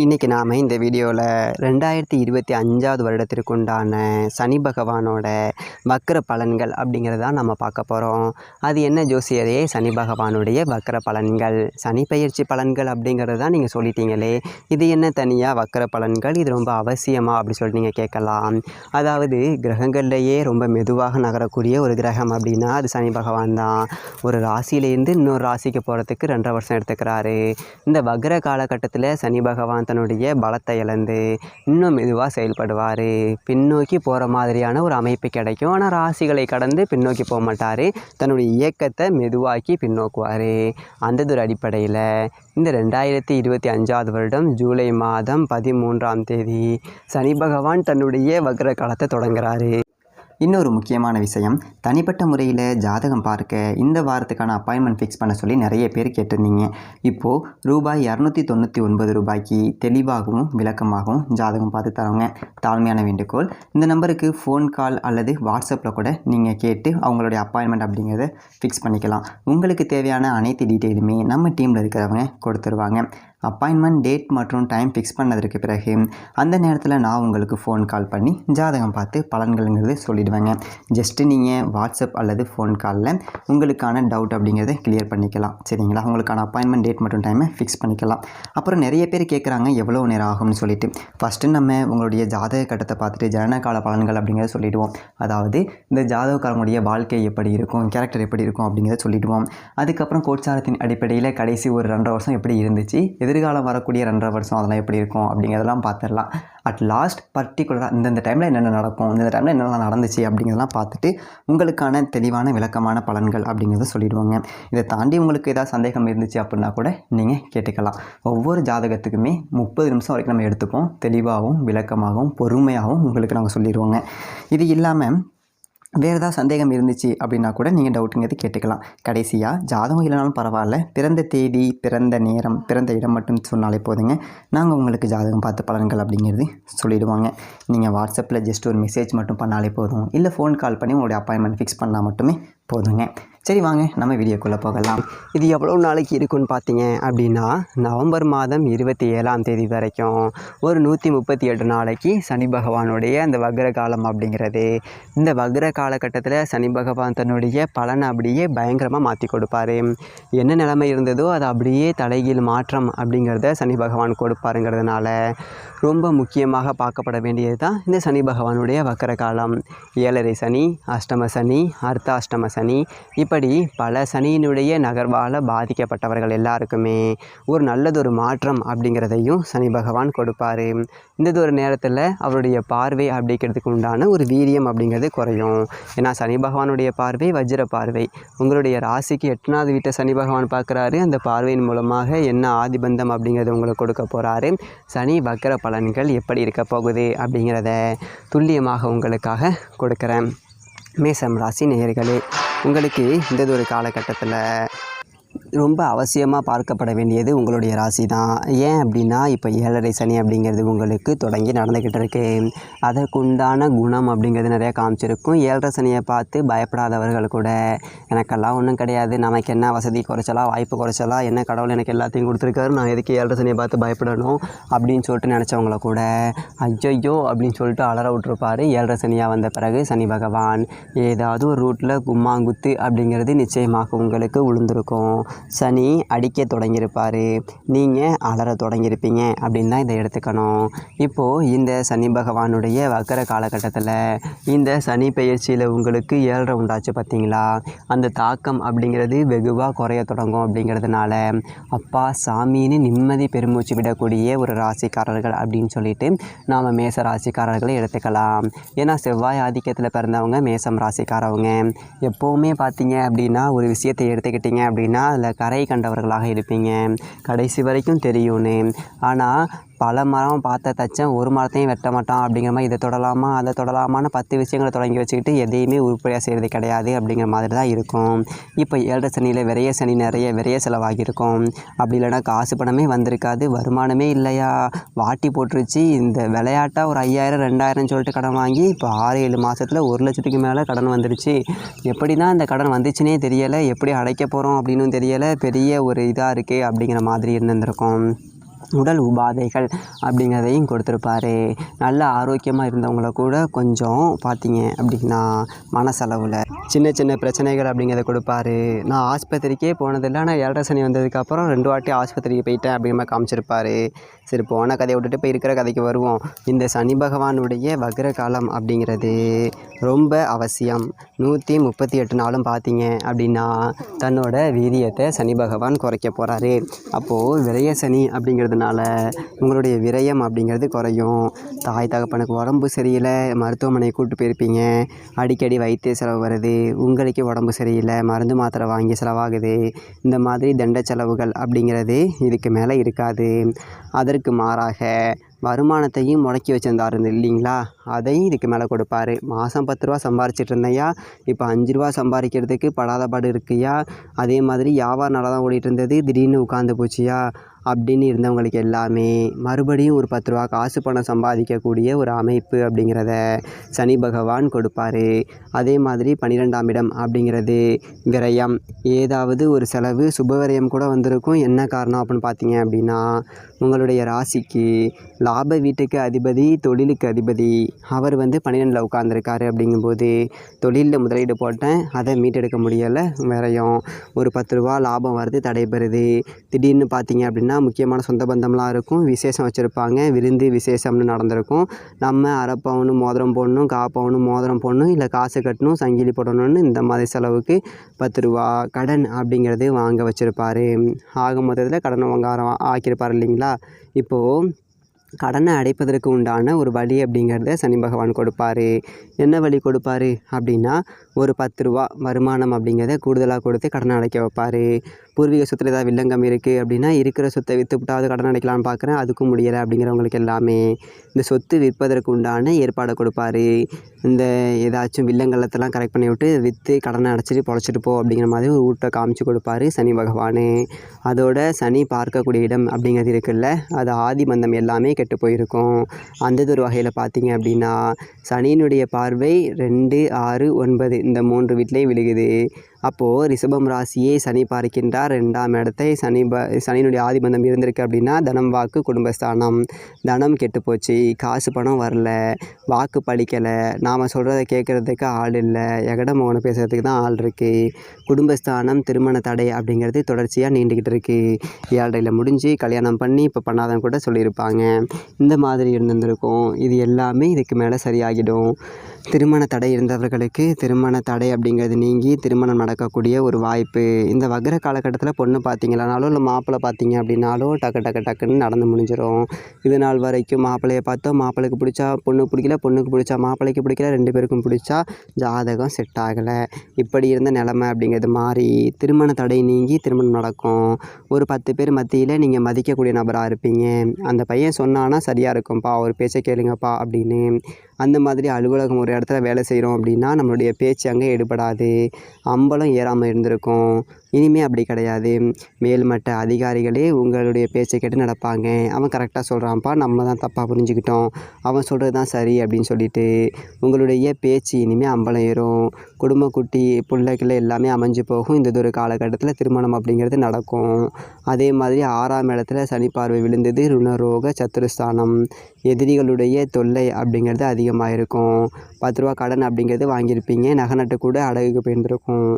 இன்றைக்கி நாம் இந்த வீடியோவில் 2025 வருடத்திற்கு உண்டான சனி பகவானோட வக்ர பலன்கள் அப்படிங்கிறத நம்ம பார்க்க போகிறோம். அது என்ன ஜோசியரே, சனி பகவானுடைய வக்ர பலன்கள், சனி பயிற்சி பலன்கள் அப்படிங்கிறது தான் நீங்கள் சொல்லிட்டீங்களே, இது என்ன தனியாக வக்ர பலன்கள், இது ரொம்ப அவசியமா அப்படி சொல்லிட்டு நீங்கள் கேட்கலாம். அதாவது கிரகங்கள்லேயே ரொம்ப மெதுவாக நகரக்கூடிய ஒரு கிரகம் அப்படின்னா அது சனி பகவான் தான். ஒரு ராசியிலேருந்து இன்னொரு ராசிக்கு போகிறதுக்கு 2.5 வருஷம் எடுத்துக்கிறாரு. இந்த வக்ர காலகட்டத்தில் சனி பகவான் தன்னுடைய பலத்தை இழந்து இன்னும் மெதுவாக செயல்படுவார். பின்னோக்கி போகிற மாதிரியான ஒரு அமைப்பு கிடைக்கும். ஆனால் ராசிகளை கடந்து பின்னோக்கி போக மாட்டார். தன்னுடைய இயக்கத்தை மெதுவாக்கி பின்னோக்குவார். அந்த ஒரு அடிப்படையில் இந்த 2025 வருடம் ஜூலை மாதம் 13ஆம் தேதி சனி பகவான் தன்னுடைய வக்ர காலத்தை தொடங்குறாரு. இன்னொரு முக்கியமான விஷயம், தனிப்பட்ட முறையில் ஜாதகம் பார்க்க இந்த வாரத்துக்கான அப்பாயின்மெண்ட் ஃபிக்ஸ் பண்ண சொல்லி நிறைய பேர் கேட்டிருந்தீங்க. இப்போது ரூபாய் 299 தெளிவாகவும் விளக்கமாகவும் ஜாதகம் பார்த்து தரவங்க. தாழ்மையான வேண்டுகோள், இந்த நம்பருக்கு ஃபோன் கால் அல்லது வாட்ஸ்அப்பில் கூட நீங்கள் கேட்டு அவங்களுடைய அப்பாயின்மெண்ட் அப்படிங்கிறத ஃபிக்ஸ் பண்ணிக்கலாம். உங்களுக்கு தேவையான அனைத்து டீட்டெயிலுமே நம்ம டீமில் இருக்கிறவங்க கொடுத்துருவாங்க. அப்பாயின்மெண்ட் டேட் மற்றும் டைம் ஃபிக்ஸ் பண்ணதற்கு பிறகு அந்த நேரத்தில் நான் உங்களுக்கு ஃபோன் கால் பண்ணி ஜாதகம் பார்த்து பலன்கள்ங்கிறது சொல்லிடுவேங்க. ஜஸ்ட்டு நீங்கள் வாட்ஸ்அப் அல்லது ஃபோன் காலில் உங்களுக்கான டவுட் அப்படிங்கிறத கிளியர் பண்ணிக்கலாம். சரிங்களா? உங்களுக்கான அப்பாயின்மெண்ட் டேட் மற்றும் டைமை ஃபிக்ஸ் பண்ணிக்கலாம். அப்புறம் நிறைய பேர் கேட்குறாங்க எவ்வளோ நேரம் ஆகும்னு சொல்லிட்டு. ஃபஸ்ட்டு நம்ம உங்களுடைய ஜாதக கட்டத்தை பார்த்துட்டு ஜனனகால பலன்கள் அப்படிங்கிறத சொல்லிவிடுவோம். அதாவது இந்த ஜாதகக்காரங்களுடைய வாழ்க்கை எப்படி இருக்கும், கேரக்டர் எப்படி இருக்கும் அப்படிங்கிறத சொல்லிவிடுவோம். அதுக்கப்புறம் கோட்சாரத்தின் அடிப்படையில் கடைசி ஒரு 2.5 வருஷம் எப்படி இருந்துச்சு, எதிர்காலம் வரக்கூடிய 2.5 வருஷம் அதெல்லாம் எப்படி இருக்கும் அப்படிங்கிறதெல்லாம் பார்த்துடலாம். அட் லாஸ்ட் பர்டிகுலராக இந்த டைமில் என்னென்ன நடக்கும், இந்த டைமில் என்னென்ன நடந்துச்சு அப்படிங்கிறதெல்லாம் பார்த்துட்டு உங்களுக்கான தெளிவான விளக்கமான பலன்கள் அப்படிங்கிறத சொல்லிடுவாங்க. இதை தாண்டி உங்களுக்கு ஏதாவது சந்தேகம் இருந்துச்சு அப்படின்னா கூட நீங்கள் கேட்டுக்கலாம். ஒவ்வொரு ஜாதகத்துக்குமே 30 நிமிஷம் வரைக்கும் நம்ம எடுத்துப்போம். தெளிவாகவும் விளக்கமாகவும் பொறுமையாகவும் உங்களுக்கு நாங்கள் சொல்லிடுவோங்க. இது இல்லாமல் வேறு ஏதாவது சந்தேகம் இருந்துச்சு அப்படின்னா கூட நீங்கள் டவுட்டுங்கிறது கேட்டுக்கலாம். கடைசியாக ஜாதகம் இல்லைனாலும் பரவாயில்ல, பிறந்த தேதி, பிறந்த நேரம், பிறந்த இடம் மட்டும் சொன்னாலே போதுங்க. நாங்கள் உங்களுக்கு ஜாதகம் பார்த்து பலன்கள் அப்படிங்கிறது சொல்லிவிடுவாங்க. நீங்கள் வாட்ஸ்அப்பில் ஜஸ்ட் ஒரு மெசேஜ் மட்டும் பண்ணாலே போதும், இல்லை ஃபோன் கால் பண்ணி உங்களுடைய அப்பாயின்மெண்ட் ஃபிக்ஸ் பண்ணால் மட்டுமே போதுங்க. சரி, வாங்க நம்ம வீடியோக்குள்ளே போகலாம். இது எவ்வளோ நாளைக்கு இருக்குன்னு பார்த்தீங்க அப்படின்னா நவம்பர் மாதம் 27ஆம் தேதி வரைக்கும் ஒரு 138 நாளைக்கு சனி பகவானுடைய அந்த வக்ர காலம் அப்படிங்கிறது. இந்த வக்ர காலகட்டத்தில் சனி பகவான் தன்னுடைய பலனை அப்படியே பயங்கரமாக மாற்றி கொடுப்பார். என்ன நிலைமை இருந்ததோ அதை அப்படியே தலைகீழ் மாற்றம் அப்படிங்கிறத சனி பகவான் கொடுப்பாருங்கிறதுனால ரொம்ப முக்கியமாக பார்க்கப்பட வேண்டியது தான் இந்த சனி பகவானுடைய வக்ர காலம். 7.5 சனி, அஷ்டம சனி, அர்த்தாஷ்டம சனி, இப்படி பல சனியினுடைய நகர்வால் பாதிக்கப்பட்டவர்கள் எல்லாருக்குமே ஒரு நல்லதொரு மாற்றம் அப்படிங்கிறதையும் சனி பகவான் கொடுப்பார். இந்த ஒரு நேரத்தில் அவருடைய பார்வை அப்படிங்கிறதுக்கு உண்டான ஒரு வீரியம் அப்படிங்கிறது குறையும். ஏன்னா சனி பகவானுடைய பார்வை வஜ்ர பார்வை. உங்களுடைய ராசிக்கு 8வது வீட்டை சனி பகவான் பார்க்குறாரு. அந்த பார்வையின் மூலமாக என்ன ஆதிபந்தம் அப்படிங்கிறத உங்களுக்கு கொடுக்க போகிறாரு. சனி வக்ர பலன்கள் எப்படி இருக்க போகுது அப்படிங்கிறத துல்லியமாக உங்களுக்காக கொடுக்குறேன். மேசம் ராசி நேயர்களே, உங்களுக்கு இந்த ஒரு காலகட்டத்தில் ரொம்ப அவசியமாக பார்க்கப்பட வேண்டியது உங்களுடைய ராசி தான். ஏன் அப்படின்னா இப்போ 7.5 சனி அப்படிங்கிறது உங்களுக்கு தொடங்கி நடந்துக்கிட்டு இருக்கு. அதற்குண்டான குணம் அப்படிங்கிறது நிறையா காமிச்சிருக்கும். 7.5 சனியை பார்த்து பயப்படாதவர்கள் கூட எனக்கெல்லாம் ஒன்றும் கிடையாது, நமக்கு என்ன வசதி குறைச்சலா, வாய்ப்பு குறைச்சலா, என்ன கடவுள் எனக்கு எல்லாத்தையும் கொடுத்துருக்காரு, நான் எதுக்கு 7.5 சனியை பார்த்து பயப்படணும் அப்படின்னு சொல்லிட்டு நினச்சவங்கள கூட ஐயோ அப்படின்னு சொல்லிட்டு அலற விட்டுருப்பார். 7.5 சனியாக வந்த பிறகு சனி பகவான் ஏதாவது ஒரு ரூட்டில் கும்மாங்குத்து அப்படிங்கிறது நிச்சயமாக உங்களுக்கு விழுந்திருக்கும். சனி அடிக்க தொடங்கியிருப்பார், நீங்கள் அலற தொடங்கியிருப்பீங்க அப்படின்னு தான் இதை எடுத்துக்கணும். இப்போது இந்த சனி பகவானுடைய வக்ர காலகட்டத்தில் இந்த சனி பயிற்சியில் உங்களுக்கு 7.5 உண்டாச்சு பார்த்தீங்களா, அந்த தாக்கம் அப்படிங்கிறது வெகுவாக குறைய தொடங்கும். அப்படிங்கிறதுனால அப்பா சாமின்னு நிம்மதி பெருமூச்சு விடக்கூடிய ஒரு ராசிக்காரர்கள் அப்படின்னு சொல்லிட்டு நாம் மேச ராசிக்காரர்களை எடுத்துக்கலாம். ஏன்னா செவ்வாய் ஆதிக்கத்தில் பிறந்தவங்க மேசம் ராசிக்காரவங்க. எப்போவுமே பார்த்தீங்க அப்படின்னா ஒரு விஷயத்தை எடுத்துக்கிட்டிங்க அப்படின்னா அதில் கரை கண்டவர்களாக இருப்பீங்க. கடைசி வரைக்கும் தெரியும்னு. ஆனால் பல மரம் பார்த்த தச்சன் ஒரு மரத்தையும் வெட்ட மாட்டான் அப்படிங்கிற மாதிரி இதை தொடலாமா அதை தொடலாமான்னு 10 விஷயங்களை தொடங்கி வச்சுக்கிட்டு எதையுமே உருப்படியாக செய்கிறது கிடையாது அப்படிங்கிற மாதிரி தான் இருக்கும். இப்போ 7.5 சனியில் விரைய சனி நிறைய விரைய செலவாகியிருக்கும். அப்படி இல்லைனா காசு பணமே வந்திருக்காது, வருமானமே இல்லையா, வாட்டி போட்டுருச்சு. இந்த விளையாட்டாக ஒரு 5000 2000 சொல்லிட்டு கடன் வாங்கி இப்போ 6-7 மாதத்தில் 1 லட்சத்துக்கு மேலே கடன் வந்துடுச்சு. எப்படி தான் இந்த கடன் வந்துச்சுன்னே தெரியலை, எப்படி அடைக்க போகிறோம் அப்படின்னு தெரியலை, பெரிய ஒரு இதாக இருக்கே அப்படிங்கிற மாதிரி இருந்திருக்கும். உடல் உபாதைகள் அப்படிங்கிறதையும் கொடுத்துருப்பாரு. நல்ல ஆரோக்கியமாக இருந்தவங்கள கூட கொஞ்சம் பார்த்தீங்க அப்படின்னா மனசளவில் சின்ன சின்ன பிரச்சனைகள் அப்படிங்கிறத கொடுப்பாரு. நான் ஆஸ்பத்திரிக்கே போனதில்லை, ஆனால் 7.5 சனி வந்ததுக்கப்புறம் 2 வாட்டி ஆஸ்பத்திரிக்கு போயிட்டேன் அப்படிங்கிற மாதிரி காமிச்சிருப்பாரு. சரி, போன கதையை விட்டுட்டு இப்போ இருக்கிற கதைக்கு வருவோம். இந்த சனி பகவானுடைய வக்ர காலம் அப்படிங்கிறது ரொம்ப அவசியம். 138 நாளும் பார்த்தீங்க அப்படின்னா தன்னோட வீரியத்தை சனி பகவான் குறைக்க போகிறாரு. அப்போது விரய சனி அப்படிங்கிறதுனால உங்களுடைய விரயம் அப்படிங்கிறது குறையும். தாய் தகப்பனுக்கு உடம்பு சரியில்லை, மருத்துவமனையை கூப்பிட்டு போயிருப்பீங்க, அடிக்கடி வைத்திய செலவு வருது, உங்களுக்கு உடம்பு சரியில்லை, மருந்து மாத்திரை வாங்கி செலவாகுது. இந்த மாதிரி தண்ட செலவுகள் அப்படிங்கிறது இதுக்கு மேலே இருக்காது. அதற்கு மாறாக வருமானத்தையும் முடக்கி வச்சுருந்தாரு இல்லைங்களா, அதையும் இதுக்கு மேலே கொடுப்பாரு. மாதம் 10 ரூபா சம்பாரிச்சிட்டு இருந்தையா, இப்போ 5 ரூபா சம்பாதிக்கிறதுக்கு படாத பாடு இருக்குயா. அதே மாதிரி வியாபாரம் நல்லா தான் ஓடிட்டு இருந்தது, திடீர்னு உட்காந்து போச்சியா அப்படின்னு இருந்தவங்களுக்கு எல்லாமே மறுபடியும் ஒரு 10 ரூபா காசு பணம் சம்பாதிக்கக்கூடிய ஒரு அமைப்பு அப்படிங்கிறத சனி பகவான் கொடுப்பாரு. அதே மாதிரி 12ஆம் இடம் அப்படிங்கிறது விரயம், ஏதாவது ஒரு செலவு சுபவிரயம் கூட வந்திருக்கும். என்ன காரணம் அப்படின்னு பார்த்தீங்க அப்படின்னா உங்களுடைய ராசிக்கு லாப வீட்டுக்கு அதிபதி, தொழிலுக்கு அதிபதி, அவர் 12ல் உட்காந்துருக்காரு. அப்படிங்கும்போது தொழிலில் முதலீடு போட்டேன், அதை மீட்டெடுக்க முடியலை, விரயம். ஒரு 10 ரூபா லாபம் வருது, தடைபெறுது. திடீர்னு பார்த்தீங்க அப்படின்னா முக்கியமான சொந்த பந்தம்லாம் இருக்கும், விசேஷம் வச்சுருப்பாங்க, விருந்து விசேஷம்னு நடந்திருக்கும். நம்ம அரை பவுன் மோதிரம் போடணும், 1/4 பவுன் மோதிரம் போடணும், இல்லை காசு கட்டணும், சங்கிலி போடணும்னு இந்த மாதிரி செலவுக்கு 10 ரூபா கடன் அப்படிங்கிறது வாங்க வச்சுருப்பார். ஆக மொத்தத்தில் கடனை வாங்க ஆக்கியிருப்பார் இல்லைங்களா. இப்போது கடனை அடைப்பதற்கு உண்டான ஒரு வழி அப்படிங்கிறத சனி பகவான் கொடுப்பாரு. என்ன வழி கொடுப்பாரு அப்படின்னா ஒரு 10 ரூபா வருமானம் அப்படிங்கிறத கூடுதலாக கொடுத்து கடனை அடைக்க வைப்பார். பூர்வீக சொத்தில் ஏதாவது வில்லங்கம் இருக்குது அப்படின்னா இருக்கிற சொத்தை விற்றுவிட்டாவது கடன் அடைக்கலான்னு பார்க்குறேன், அதுக்கும் முடியலை அப்படிங்கிறவங்களுக்கு எல்லாமே இந்த சொத்து விற்பதற்கு உண்டான ஏற்பாடை கொடுப்பாரு. இந்த ஏதாச்சும் வில்லங்கலத்தெல்லாம் கரெக்ட் பண்ணி விட்டு விற்று கடனை அடைச்சிட்டு பொழைச்சிட்டு போ அப்படிங்கிற மாதிரி ஒரு ஊட்ட காமிச்சு கொடுப்பாரு சனி பகவான். அதோட சனி பார்க்கக்கூடிய இடம் அப்படிங்கிறது இருக்குல்ல, அது ஆதி மந்தம் எல்லாமே கெட்டு போயிருக்கும். அந்த ஒரு வகையில் பார்த்தீங்க அப்படின்னா சனியினுடைய பார்வை 2, 6, 9 இந்த 3 வீட்லேயும் விழுகுது. அப்போது ரிஷபம் ராசியை சனி பார்க்கின்றார். 2ஆம் இடத்தை சனியினுடைய ஆதிபந்தம் இருந்திருக்கு அப்படின்னா தனம் வாக்கு குடும்பஸ்தானம். தனம் கெட்டு போச்சு, காசு பணம் வரல, வாக்கு பழிக்கலை, நாம் சொல்கிறத கேட்குறதுக்கு ஆள் இல்லை, எகடமோகனை பேசுகிறதுக்கு தான் ஆள் இருக்குது. குடும்பஸ்தானம் திருமண தடை அப்படிங்கிறது தொடர்ச்சியாக நீண்டுக்கிட்டு இருக்குது. 7.5 முடிஞ்சு கல்யாணம் பண்ணி இப்போ பண்ணாதவங்க கூட சொல்லியிருப்பாங்க. இந்த மாதிரி இருந்திருக்கும். இது எல்லாமே இதுக்கு மேலே சரியாகிடும். திருமண தடை இருந்தவர்களுக்கு திருமண தடை அப்படிங்கிறது நீங்கி திருமணம் நடக்கக்கூடிய ஒரு வாய்ப்பு. இந்த வக்ர காலகட்டத்தில் பொண்ணு பார்த்தீங்களானாலும் இல்லை மாப்பிள்ளை பார்த்தீங்க அப்படின்னாலும் டக்குன்னு நடந்து முடிஞ்சிடும். இது நாள் வரைக்கும் மாப்பிள்ளையை பார்த்தோம், மாப்பிள்ளைக்கு பிடிச்சா பொண்ணு பிடிக்கல, பொண்ணுக்கு பிடிச்சா மாப்பிள்ளைக்கு பிடிக்கல, 2 பேருக்கும் பிடிச்சா ஜாதகம் செட் ஆகலை, இப்படி இருந்த நிலமை அப்படிங்கிறது மாறி திருமண தடை நீங்கி திருமணம் நடக்கும். ஒரு 10 பேர் மத்தியில் நீங்கள் மதிக்கக்கூடிய நபராக இருப்பீங்க. அந்த பையன் சொன்னான்னா சரியாக இருக்கும்ப்பா, ஒரு பேச்சை கேளுங்கப்பா அப்படின்னு. அந்த மாதிரி அலுவலகம் ஒரு இடத்துல வேலை செய்கிறோம் அப்படின்னா நம்மளுடைய பேச்சு அங்கே எடுபடாது, அம்பலம் ஏறாமல் இருந்திருக்கும். இனிமேல் அப்படி கிடையாது. மேல்மட்ட அதிகாரிகளே உங்களுடைய பேச்சை கேட்டு நடப்பாங்க. அவன் கரெக்டாக சொல்கிறான்ப்பா, நம்ம தான் தப்பாக புரிஞ்சுக்கிட்டோம், அவன் சொல்கிறது தான் சரி அப்படின்னு சொல்லிட்டு உங்களுடைய பேச்சு இனிமேல் அம்பலம் ஏறும். குடும்ப குட்டி பிள்ளைகள் எல்லாமே அமைஞ்சு போகும். இந்த ஒரு காலகட்டத்தில் திருமணம் அப்படிங்கிறது நடக்கும். அதே மாதிரி 6ஆம் இடத்துல சனி பார்வை விழுந்தது, ருணரோக சத்துருஸ்தானம். எதிரிகளுடைய தொல்லை அப்படிங்கிறது அதிகமாக இருக்கும். 10 ரூபா கடன் அப்படிங்கிறது வாங்கியிருப்பீங்க, நகை நட்டு கூட அடகுக்கு போயிருந்திருக்கும்.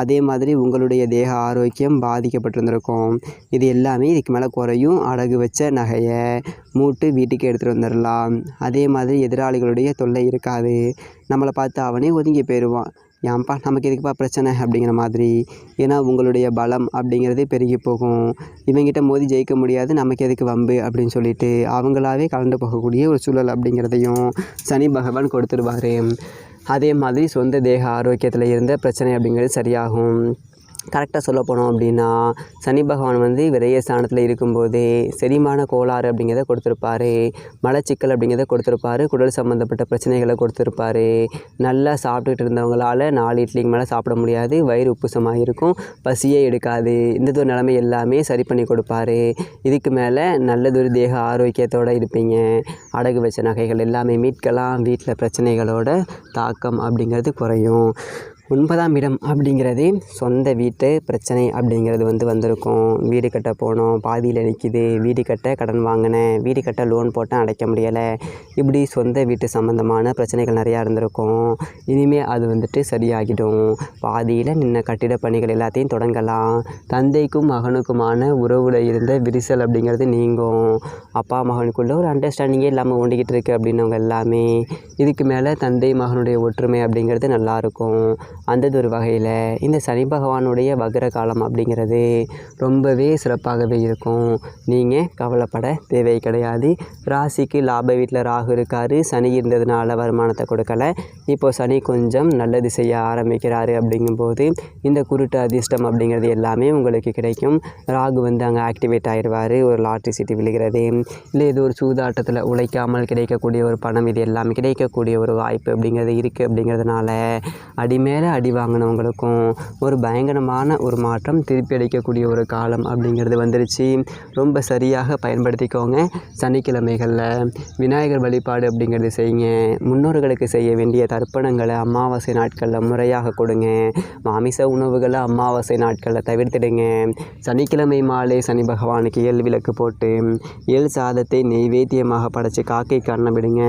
அதே மாதிரி உங்களுடைய தேக ஆரோக்கியம் பாதிக்கப்பட்டிருந்திருக்கும். இது எல்லாமே இதுக்கு மேலே குறையும். அடகு வச்ச நகையை மூட்டு வீட்டுக்கு எடுத்துகிட்டு வந்துடலாம். அதே மாதிரி எதிராளிகளுடைய தொல்லை இருக்காது. நம்மளை பார்த்து அவனே ஒதுங்கி போயிடுவான், ஏன்ப்பா நமக்கு எதுக்குப்பா பிரச்சனை அப்படிங்கிற மாதிரி. ஏன்னா உங்களுடைய பலம் அப்படிங்கிறது பெருகி போகும். இவங்கிட்ட மோதி ஜெயிக்க முடியாது, நமக்கு எதுக்கு வம்பு அப்படின்னு சொல்லிட்டு அவங்களாவே கலந்து போகக்கூடிய ஒரு சூழல் அப்படிங்கிறதையும் சனி பகவான் கொடுத்துருவார். அதே மாதிரி சொந்த தேக ஆரோக்கியத்தில் இருந்த பிரச்சனை அப்படிங்கிறது சரியாகும். கரெக்டாக சொல்ல போனோம் அப்படின்னா சனி பகவான் விரய ஸ்தானத்தில் இருக்கும்போதே செரிமான கோளாறு அப்படிங்கிறத கொடுத்துருப்பாரு, மலச்சிக்கல் அப்படிங்கிறத கொடுத்துருப்பாரு, குடல் சம்மந்தப்பட்ட பிரச்சனைகளை கொடுத்துருப்பாரு. நல்லா சாப்பிட்டுட்டு இருந்தவங்களால் 4 இட்லிக்கு மேலே சாப்பிட முடியாது, வயிறு உப்புசமாக இருக்கும், பசியே எடுக்காது. இந்த ஒரு நிலைமை எல்லாமே சரி பண்ணி கொடுப்பாரு. இதுக்கு மேலே நல்லதொரு தேக ஆரோக்கியத்தோடு இருப்பீங்க. அடகு வச்ச நகைகள் எல்லாமே மீட்கலாம். வீட்டில் பிரச்சனைகளோட தாக்கம் அப்படிங்கிறது குறையும். 9ஆம் இடம் அப்படிங்கிறது சொந்த வீட்டு பிரச்சனை அப்படிங்கிறது வந்திருக்கும். வீடு கட்ட போனோம், பாதியில் நிற்கிது, வீடு கட்ட கடன் வாங்கினேன், வீடு கட்ட லோன் போட்டேன், அடைக்க முடியலை, இப்படி சொந்த வீட்டு சம்மந்தமான பிரச்சனைகள் நிறையா இருந்திருக்கும். இனிமேல் அது சரியாகிடும். பாதியில் நின்ன கட்டிட பணிகள் எல்லாத்தையும் தொடங்கலாம். தந்தைக்கும் மகனுக்குமான உறவில் இருந்த விரிசல் அப்படிங்கிறது நீங்கும். அப்பா மகனுக்குள்ள ஒரு அண்டர்ஸ்டாண்டிங்கே இல்லாமல் ஓண்டிக்கிட்டு இருக்குது அப்படின்னவங்க எல்லாமே இதுக்கு மேலே தந்தை மகனுடைய ஒற்றுமை அப்படிங்கிறது நல்லாயிருக்கும். அந்த ஒரு வகையில் இந்த சனி பகவானுடைய வக்ர காலம் அப்படிங்கிறது ரொம்பவே சிறப்பாகவே இருக்கும். நீங்கள் கவலைப்பட தேவை கிடையாது. ராசிக்கு லாப வீட்டில் ராகு இருக்கார். சனி இருந்ததுனால வருமானத்தை கொடுக்கலை. இப்போது சனி கொஞ்சம் நல்லது செய்ய ஆரம்பிக்கிறாரு. அப்படிங்கும்போது இந்த குருட்டு அதிர்ஷ்டம் அப்படிங்கிறது எல்லாமே உங்களுக்கு கிடைக்கும். ராகு அங்கே ஆக்டிவேட் ஆயிடுவார். ஒரு லாட்ரி சீட்டு விழுகிறது, இல்லை இது ஒரு சூதாட்டத்தில் உழைக்காமல் கிடைக்கக்கூடிய ஒரு பணம், இது எல்லாமே கிடைக்கக்கூடிய ஒரு வாய்ப்பு அப்படிங்கிறது இருக்குது. அப்படிங்கிறதுனால அடிமேலே அடி வாங்கினவங்களுக்கும் ஒரு பயங்கரமான ஒரு மாற்றம் திருப்பி அடிக்கக்கூடிய ஒரு காலம் அப்படிங்கிறது வந்துருச்சு. ரொம்ப சரியாக பயன்படுத்திக்கோங்க. சனிக்கிழமைகளில் விநாயகர் வழிபாடு அப்படிங்கிறது செய்யுங்க. முன்னோர்களுக்கு செய்ய வேண்டிய தர்ப்பணங்களை அமாவாசை நாட்களில் முறையாக கொடுங்க. மாமிச உணவுகளை அமாவாசை நாட்களில் தவிர்த்திடுங்க. சனிக்கிழமை மாலை சனி பகவானுக்கு எள் விளக்கு போட்டு எள் சாதத்தை நெய்வேத்தியமாக படைச்சி காக்கைக்கு அன்னம் விடுங்க.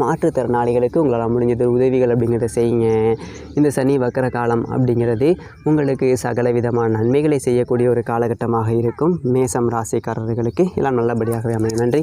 மாற்றுத்திறனாளிகளுக்கு உங்களால் முடிஞ்சது உதவிகள் அப்படிங்கிறத செய்யுங்க. இந்த சனி வக்கர காலம் அப்படிங்கிறது உங்களுக்கு சகல விதமான நன்மைகளை செய்யக்கூடிய ஒரு காலகட்டமாக இருக்கும். மேசம் ராசிக்காரர்களுக்கு எல்லாம் நல்லபடியாகவே அமையும். நன்றி.